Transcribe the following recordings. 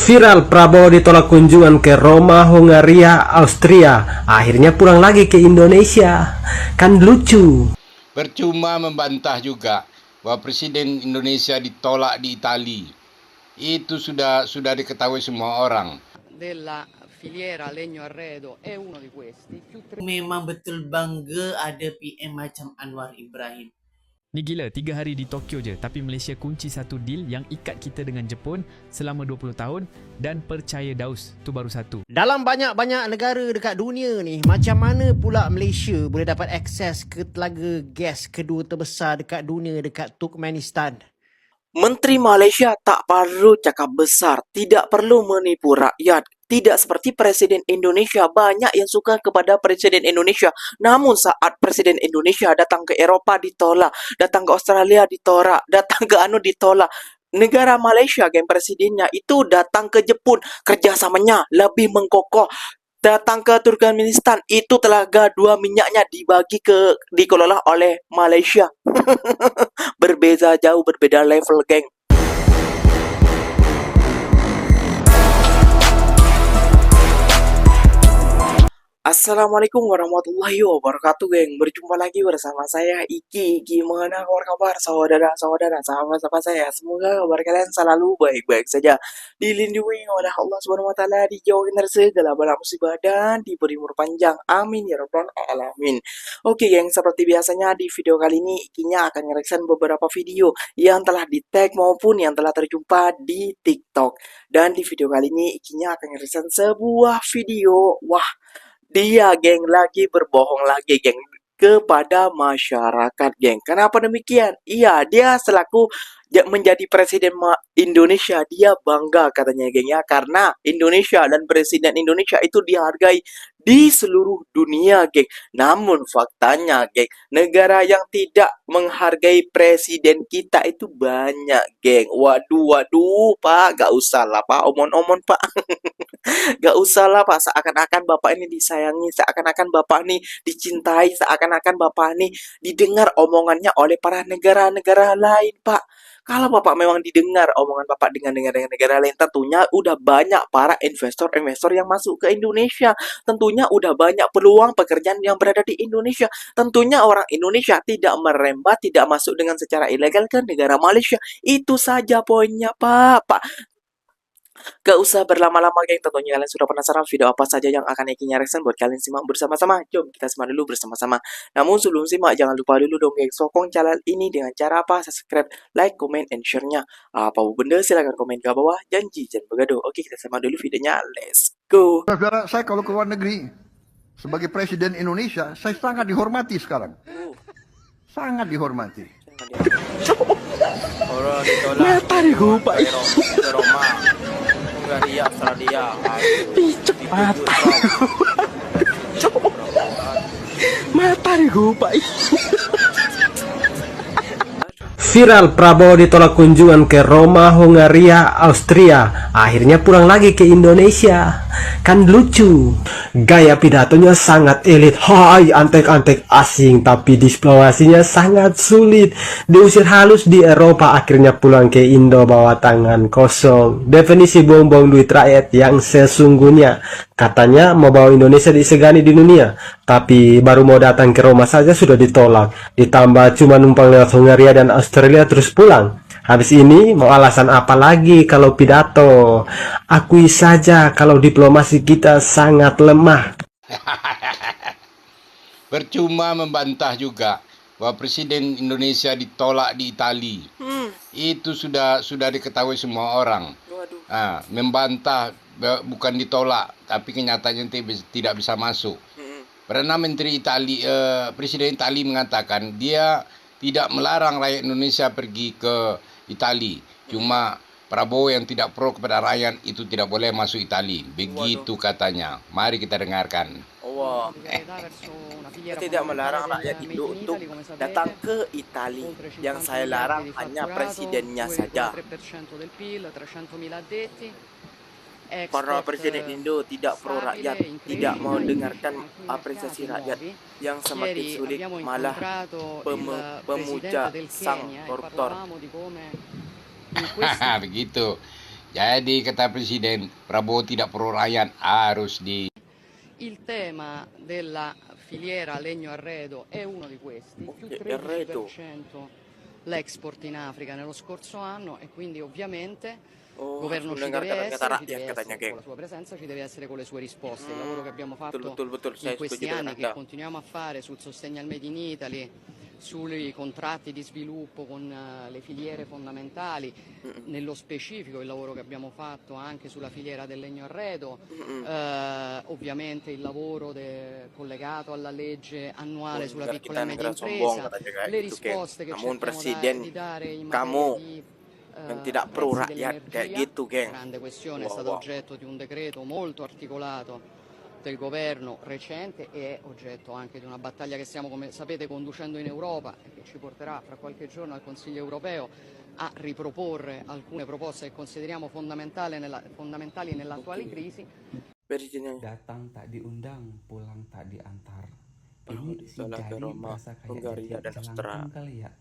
Viral, Prabowo ditolak kunjungan ke Roma, Hungaria, Austria. Akhirnya pulang lagi ke Indonesia. Kan lucu. Percuma membantah juga bahwa Presiden Indonesia ditolak di Italia. Itu sudah diketahui semua orang. Della filiera legno arredo è uno di questi. Memang betul bangga ada PM macam Anwar Ibrahim. Ni gila, 3 hari di Tokyo je, tapi Malaysia kunci satu deal yang ikat kita dengan Jepun selama 20 tahun dan percaya daus, tu baru satu. Dalam banyak-banyak negara dekat dunia ni, macam mana pula Malaysia boleh dapat akses ke telaga gas kedua terbesar dekat dunia dekat Turkmenistan? Menteri Malaysia tak perlu cakap besar, tidak perlu menipu rakyat. Tidak seperti Presiden Indonesia, banyak yang suka kepada Presiden Indonesia. Namun saat Presiden Indonesia datang ke Eropah ditolak, datang ke Australia ditolak, datang ke ditolak. Negara Malaysia, geng presidennya itu datang ke Jepun, kerjasamanya lebih mengkokoh. Datang ke Turkmenistan, itu telaga 2 minyaknya dikelola oleh Malaysia. Berbeza jauh, berbeda level, geng. Assalamualaikum warahmatullahi wabarakatuh, geng. Berjumpa lagi bersama saya Iki. Gimana kabar saudara-saudara, sahabat-sahabat saya? Semoga kabar kalian selalu baik-baik saja, dilindungi oleh Allah Subhanahu wa taala, dijauhkan dari segala bala musibah dan diberi umur panjang. Amin ya rabbal alamin. Oke, geng, seperti biasanya di video kali ini Ikinya akan ngereaction beberapa video yang telah di-tag maupun yang telah terjumpa di TikTok. Dan di video kali ini Ikinya akan ngereaction sebuah video. Wah, dia, geng, lagi berbohong lagi, geng, kepada masyarakat, geng. Kenapa demikian? Iya, dia selaku menjadi Presiden Indonesia, dia bangga katanya, geng, ya, karena Indonesia dan Presiden Indonesia itu dihargai di seluruh dunia, geng. Namun faktanya, geng, negara yang tidak menghargai presiden kita itu banyak, geng. Waduh, Pak, gak usah lah, Pak, omon-omon, Pak. Gak usah lah, Pak, seakan-akan Bapak ini disayangi, seakan-akan Bapak ini dicintai, seakan-akan Bapak ini didengar omongannya oleh para negara-negara lain, Pak. Kalau Bapak memang didengar omongan Bapak dengan negara lain, tentunya udah banyak para investor-investor yang masuk ke Indonesia. Tentunya udah banyak peluang pekerjaan yang berada di Indonesia. Tentunya orang Indonesia tidak merembat, tidak masuk dengan secara ilegal ke negara Malaysia. Itu saja poinnya, Pak. Gak usah berlama-lama, geng. Tentunya kalian sudah penasaran video apa saja yang akan Ikinya reaction buat kalian simak bersama-sama. Jom kita simak dulu bersama-sama. Namun sebelum simak, jangan lupa dulu dong, geng, sokong channel ini dengan cara apa? Subscribe, like, comment, and share-nya. Apa benda silahkan komen ke bawah. Janji jangan begaduh. Oke, kita simak dulu videonya. Let's go. Saudara, saya kalau ke luar negeri sebagai Presiden Indonesia, saya sangat dihormati sekarang. Sangat dihormati. Orang ditolak ke Roma, Hungaria, Australia. Viral, Prabowo ditolak kunjungan ke Roma, Hungaria, Austria. Akhirnya pulang lagi ke Indonesia. Kan lucu. Gaya pidatonya sangat elit. Hai, antek-antek asing, tapi diplomasinya sangat sulit. Diusir halus di Eropa, akhirnya pulang ke Indo bawa tangan kosong. Definisi buang-buang duit rakyat yang sesungguhnya. Katanya mau bawa Indonesia disegani di dunia, tapi baru mau datang ke Roma saja sudah ditolak. Ditambah cuma numpang lewat Hungaria dan Australia terus pulang. Habis ini mau alasan apa lagi kalau pidato? Akui saja kalau diplomasi kita sangat lemah. Percuma membantah juga bahwa Presiden Indonesia ditolak di Italia. Itu sudah diketahui semua orang. Membantah bukan ditolak, tapi kenyataannya tidak bisa masuk. Perdana Menteri Presiden Italia mengatakan dia tidak melarang rakyat Indonesia pergi ke Italia. Cuma Prabowo yang tidak pro kepada rakyat itu tidak boleh masuk Italia. Begitu katanya. Mari kita dengarkan. Tidak melarang rakyat itu untuk datang ke Italia. Yang saya larang hanya presidennya saja. Para presiden Indo tidak pro rakyat, tidak mau dengarkan apresiasi rakyat, yang semakin sulit malah pemuja sang koruptor. Begitu. Jadi kata Presiden, Prabowo tidak pro rakyat, harus di... Il tema della filiera legno-arredo è uno di questi, più 13% l'export in Africa nello scorso anno e quindi ovviamente il governo ci deve essere, con la sua presenza ci deve essere con le sue risposte. Il lavoro che abbiamo fatto in questi anni, che continuiamo a fare sul sostegno al Made in Italy, sui contratti di sviluppo con le filiere fondamentali, nello specifico il lavoro che abbiamo fatto anche sulla filiera del legno arredo, ovviamente il lavoro collegato alla legge annuale sulla piccola e media impresa, le risposte che cerchiamo di dare in materia di tidak pro prezzi rakyat kayak dell'energia. gitu, geng. Grande questione, è stato oggetto di un decreto molto articolato del governo recente e è oggetto anche di una battaglia che stiamo, come sapete, conducendo in Europa e che ci porterà fra qualche giorno al Consiglio europeo a riproporre alcune proposte che consideriamo fondamentali nell'attuale crisi. Datang tak diundang, pulang tak diantar. Ini si Jadi merasa kayak jadi jelangkung kali ya.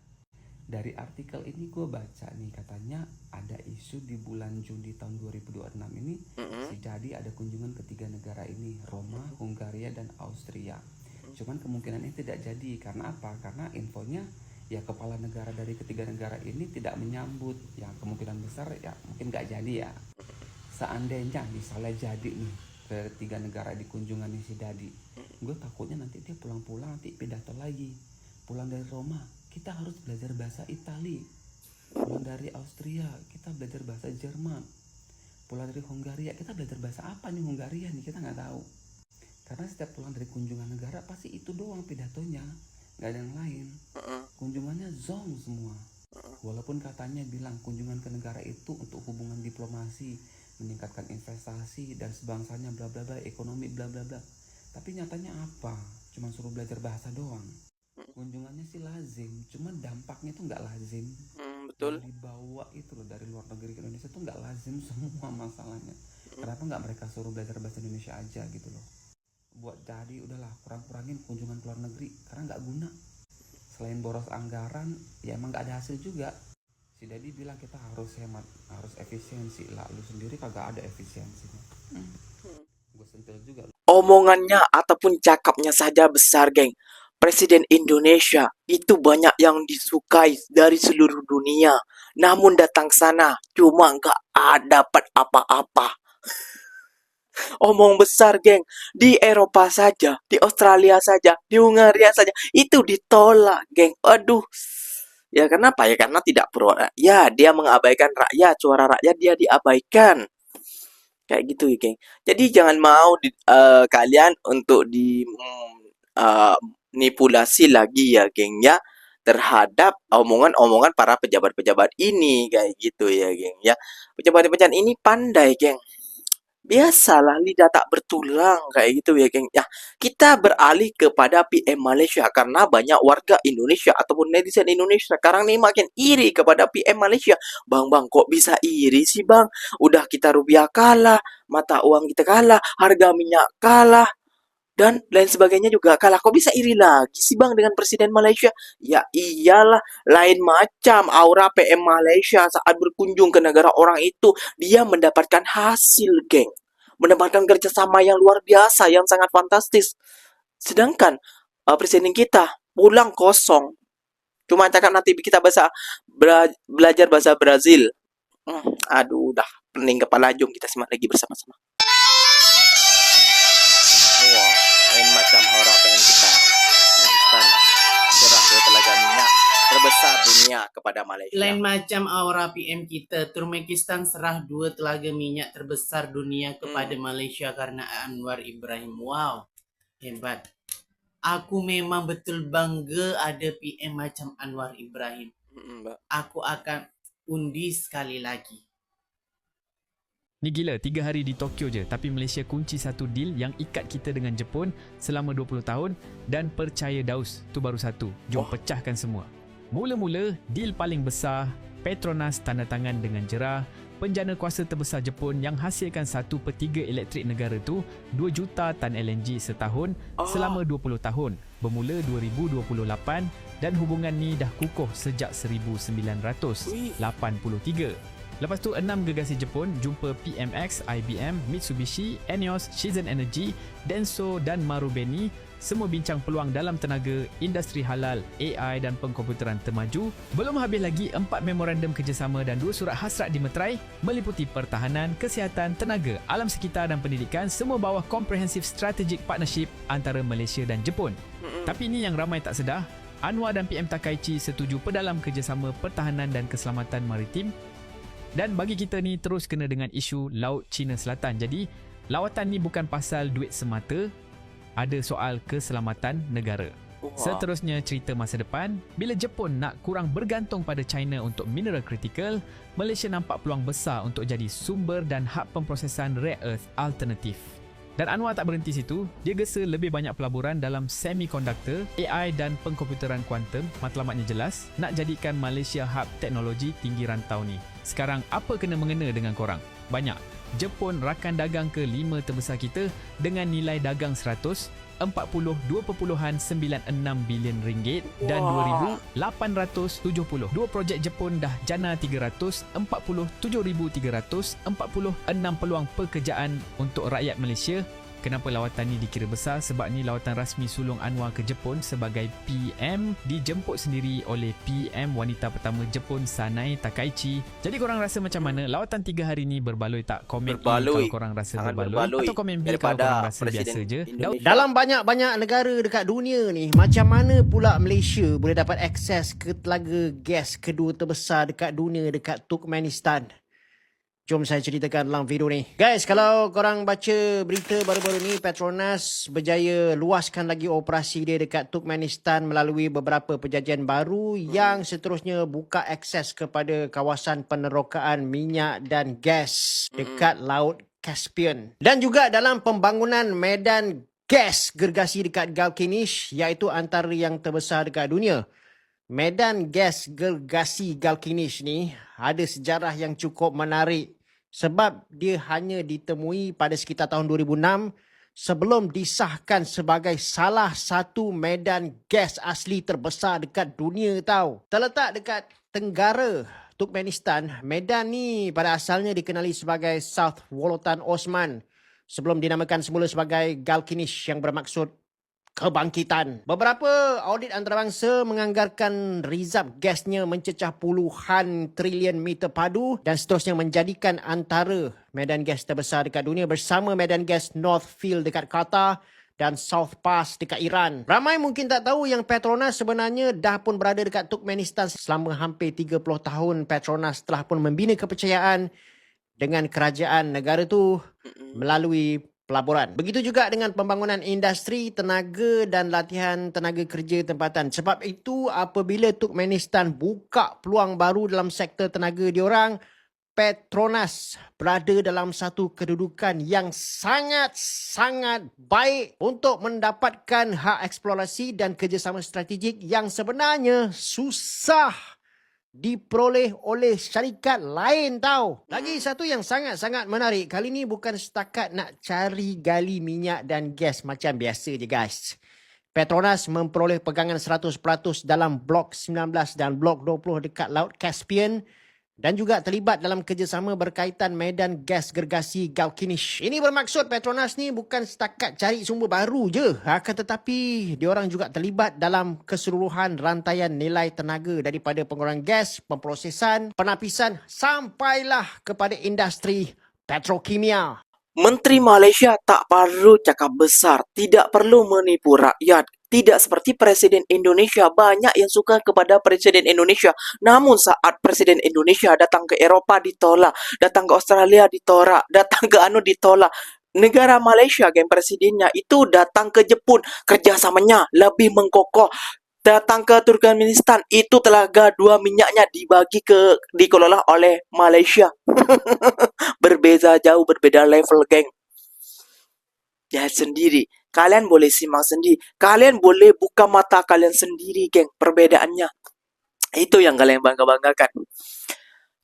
Dari artikel ini gue baca nih, katanya ada isu di bulan Juni tahun 2026 ini si Jadi ada kunjungan ke 3 negara ini, Roma, Hungaria, dan Austria. Cuman kemungkinan ini tidak jadi, karena apa? Karena infonya ya kepala negara dari ketiga negara ini tidak menyambut. Yang kemungkinan besar ya mungkin gak jadi ya. Seandainya misalnya jadi nih ke 3 negara di kunjungan si Jadi, gue takutnya nanti dia pulang-pulang nanti pidato lagi. Pulang dari Roma, kita harus belajar bahasa Itali. Pulang dari Austria, kita belajar bahasa Jerman. Pulang dari Hungaria, kita belajar bahasa apa nih Hungaria nih, kita nggak tahu. Karena setiap pulang dari kunjungan negara pasti itu doang pidatonya, nggak ada yang lain. Kunjungannya zong semua. Walaupun katanya bilang kunjungan ke negara itu untuk hubungan diplomasi, meningkatkan investasi dan sebangsanya bla bla bla, ekonomi bla bla bla. Tapi nyatanya apa? Cuma suruh belajar bahasa doang. Kunjungannya sih lazim, cuma dampaknya tuh nggak lazim. Betul. Yang dibawa itu loh dari luar negeri ke Indonesia tuh nggak lazim semua masalahnya. Kenapa nggak mereka suruh belajar bahasa Indonesia aja gitu loh? Buat Jadi udahlah kurang-kurangin kunjungan ke luar negeri karena nggak guna. Selain boros anggaran, ya emang nggak ada hasil juga. Si Jadi bilang kita harus hemat, harus efisiensi lah. Lu sendiri kagak ada efisiensinya. Gue sentil juga. Omongannya ataupun cakapnya saja besar, geng. Presiden Indonesia itu banyak yang disukai dari seluruh dunia. Namun datang sana cuma nggak dapat apa-apa. Omong besar, geng. Di Eropa saja, di Australia saja, di Hungaria saja, itu ditolak, geng. Aduh. Ya kenapa? Ya karena tidak pro rakyat. Ya, dia mengabaikan rakyat, suara rakyat dia diabaikan. Kayak gitu ya, geng. Jadi jangan mau kalian untuk manipulasi lagi ya, geng ya, terhadap omongan-omongan para pejabat-pejabat ini kayak gitu ya, geng ya. Pejabat-pejabat ini pandai, geng. Biasalah lidah tak bertulang kayak gitu ya, geng. Ya, kita beralih kepada PM Malaysia karena banyak warga Indonesia ataupun netizen Indonesia sekarang nih makin iri kepada PM Malaysia. Bang, kok bisa iri sih, Bang? Udah kita rupiah kalah, mata uang kita kalah, harga minyak kalah, dan lain sebagainya juga kalah. Kok bisa iri lagi sih, Bang, dengan Presiden Malaysia? Ya iyalah, lain macam aura PM Malaysia saat berkunjung ke negara orang itu. Dia mendapatkan hasil, geng. Mendapatkan kerjasama yang luar biasa, yang sangat fantastis. Sedangkan Presiden kita pulang kosong. Cuma cakap nanti kita belajar bahasa Brazil. Aduh, udah pening kepala. Jom kita simak lagi bersama-sama. Wah, lain macam aura PM kita. Instan serah 2 telaga minyak terbesar dunia kepada Malaysia. Lain macam aura PM kita, Turkmenistan serah 2 telaga minyak terbesar dunia kepada Malaysia karena Anwar Ibrahim. Wow, hebat. Aku memang betul bangga ada PM macam Anwar Ibrahim. Aku akan undi sekali lagi. Ni gila, 3 hari di Tokyo je tapi Malaysia kunci satu deal yang ikat kita dengan Jepun selama 20 tahun dan percaya daus, tu baru satu. Jom pecahkan semua. Mula-mula, deal paling besar, Petronas tanda tangan dengan Jerah, penjana kuasa terbesar Jepun yang hasilkan 1/3 elektrik negara tu 2 juta tan LNG setahun selama 20 tahun bermula 2028 dan hubungan ni dah kukuh sejak 1983. Lepas tu 6 gergasi Jepun jumpa PMX, IBM, Mitsubishi, ENEOS, Shizen Energy, Denso dan Marubeni semua bincang peluang dalam tenaga, industri halal, AI dan pengkomputeran termaju. Belum habis lagi 4 memorandum kerjasama dan 2 surat hasrat dimeterai meliputi pertahanan, kesihatan, tenaga, alam sekitar dan pendidikan, semua bawah Comprehensive Strategic Partnership antara Malaysia dan Jepun. Tapi ini yang ramai tak sedar, Anwar dan PM Takaichi setuju pedalam kerjasama pertahanan dan keselamatan maritim. Dan bagi kita ni terus kena dengan isu Laut Cina Selatan. Jadi lawatan ni bukan pasal duit semata, ada soal keselamatan negara. Seterusnya cerita masa depan, bila Jepun nak kurang bergantung pada China untuk mineral kritikal, Malaysia nampak peluang besar untuk jadi sumber dan hub pemprosesan rare earth alternatif. Dan Anwar tak berhenti situ, dia gesa lebih banyak pelaburan dalam semiconductor, AI dan pengkomputeran kuantum. Matlamatnya jelas, nak jadikan Malaysia hub teknologi tinggi rantau ni. Sekarang apa kena mengena dengan korang? Banyak. Jepun rakan dagang ke-5 terbesar kita dengan nilai dagang 142.96 bilion ringgit dan 2,870. 2 projek Jepun dah jana 347,346 peluang pekerjaan untuk rakyat Malaysia. Kenapa lawatan ni dikira besar? Sebab ni lawatan rasmi sulung Anwar ke Jepun sebagai PM, dijemput sendiri oleh PM wanita pertama Jepun, Sanae Takaichi. Jadi korang rasa macam mana? Lawatan 3 hari ni berbaloi tak? Komen kalau korang rasa berbaloi, atau komen B kalau korang rasa biasa je. Dalam banyak-banyak negara dekat dunia ni, macam mana pula Malaysia boleh dapat akses ke telaga gas kedua terbesar dekat dunia dekat Turkmenistan? Jom saya ceritakan dalam video ni. Guys, kalau korang baca berita baru-baru ni, Petronas berjaya luaskan lagi operasi dia dekat Turkmenistan melalui beberapa perjanjian baru yang seterusnya buka akses kepada kawasan penerokaan minyak dan gas dekat Laut Caspian. Dan juga dalam pembangunan medan gas gergasi dekat Galkinish, iaitu antara yang terbesar dekat dunia. Medan gas gergasi Galkinish ni ada sejarah yang cukup menarik sebab dia hanya ditemui pada sekitar tahun 2006 sebelum disahkan sebagai salah satu medan gas asli terbesar dekat dunia tau. Terletak dekat tenggara Turkmenistan, medan ni pada asalnya dikenali sebagai South Wolotan Osman sebelum dinamakan semula sebagai Galkinish yang bermaksud kebangkitan. Beberapa audit antarabangsa menganggarkan rizab gasnya mencecah puluhan trilion meter padu dan seterusnya menjadikan antara medan gas terbesar dekat dunia bersama medan gas North Field dekat Qatar dan South Pass dekat Iran. Ramai mungkin tak tahu yang Petronas sebenarnya dah pun berada dekat Turkmenistan selama hampir 30 tahun. Petronas telah pun membina kepercayaan dengan kerajaan negara tu melalui pelaburan. Begitu juga dengan pembangunan industri, tenaga dan latihan tenaga kerja tempatan. Sebab itu apabila Turkmenistan buka peluang baru dalam sektor tenaga diorang, Petronas berada dalam satu kedudukan yang sangat-sangat baik untuk mendapatkan hak eksplorasi dan kerjasama strategik yang sebenarnya susah diperoleh oleh syarikat lain tau. Lagi satu yang sangat-sangat menarik, kali ni bukan setakat nak cari gali minyak dan gas macam biasa je guys. Petronas memperoleh pegangan 100% dalam Blok 19 dan Blok 20 dekat Laut Caspian dan juga terlibat dalam kerjasama berkaitan medan gas gergasi Galkinish. Ini bermaksud Petronas ni bukan setakat cari sumber baru je, akan tetapi diorang juga terlibat dalam keseluruhan rantaian nilai tenaga daripada pengurangan gas, pemprosesan, penapisan sampailah kepada industri petrokimia. Menteri Malaysia tak perlu cakap besar, tidak perlu menipu rakyat. Tidak seperti Presiden Indonesia, banyak yang suka kepada Presiden Indonesia. Namun saat Presiden Indonesia datang ke Eropah ditolak, datang ke Australia ditolak, datang ke ditolak. Negara Malaysia, geng presidennya itu datang ke Jepun, kerjasamanya lebih mengkokoh. Datang ke Turkmenistan, itu telaga 2 minyaknya dikelola oleh Malaysia. Berbeza jauh, berbeda level, geng. Ya sendiri. Kalian boleh simak sendiri. Kalian boleh buka mata kalian sendiri, geng. Perbedaannya. Itu yang kalian bangga-banggakan.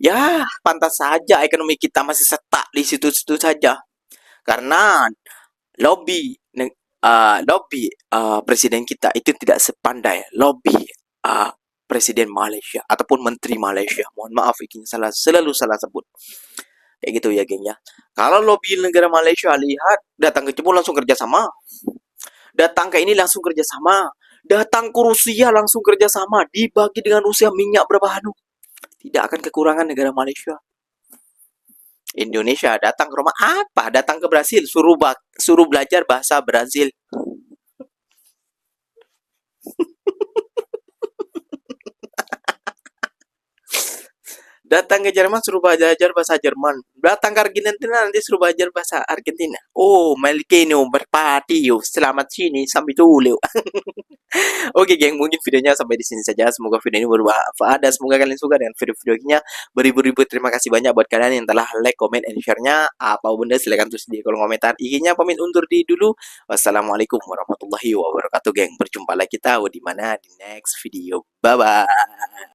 Ya, pantas saja ekonomi kita masih setak di situ-situ saja. Karena lobby presiden kita itu tidak sepandai lobby Presiden Malaysia ataupun Menteri Malaysia. Mohon maaf, ikinya selalu salah sebut. Kayak gitu ya, geng ya. Kalau lobby negara Malaysia, lihat, datang ke Jepun langsung kerjasama. Datang ke ini langsung kerjasama. Datang ke Rusia langsung kerjasama. Dibagi dengan Rusia minyak berapa hanu. Tidak akan kekurangan negara Malaysia. Indonesia datang ke rumah apa? Datang ke Brasil, suruh belajar bahasa Brazil. Datang ke Jerman suruh belajar bahasa Jerman. Datang ke Argentina nanti suruh belajar bahasa Argentina. Oh, Melikeno berpati. Selamat sini sampai dulu. Oke, geng, mungkin videonya sampai di sini saja. Semoga video ini bermanfaat dan semoga kalian suka dengan video-videonya. Beribu-ribu terima kasih banyak buat kalian yang telah like, comment, and share-nya. Apa benda silahkan tulis di kolom komentar. IG-nya pamit undur diri dulu. Wassalamualaikum warahmatullahi wabarakatuh, geng. Berjumpa lagi kita di mana di next video. Bye bye.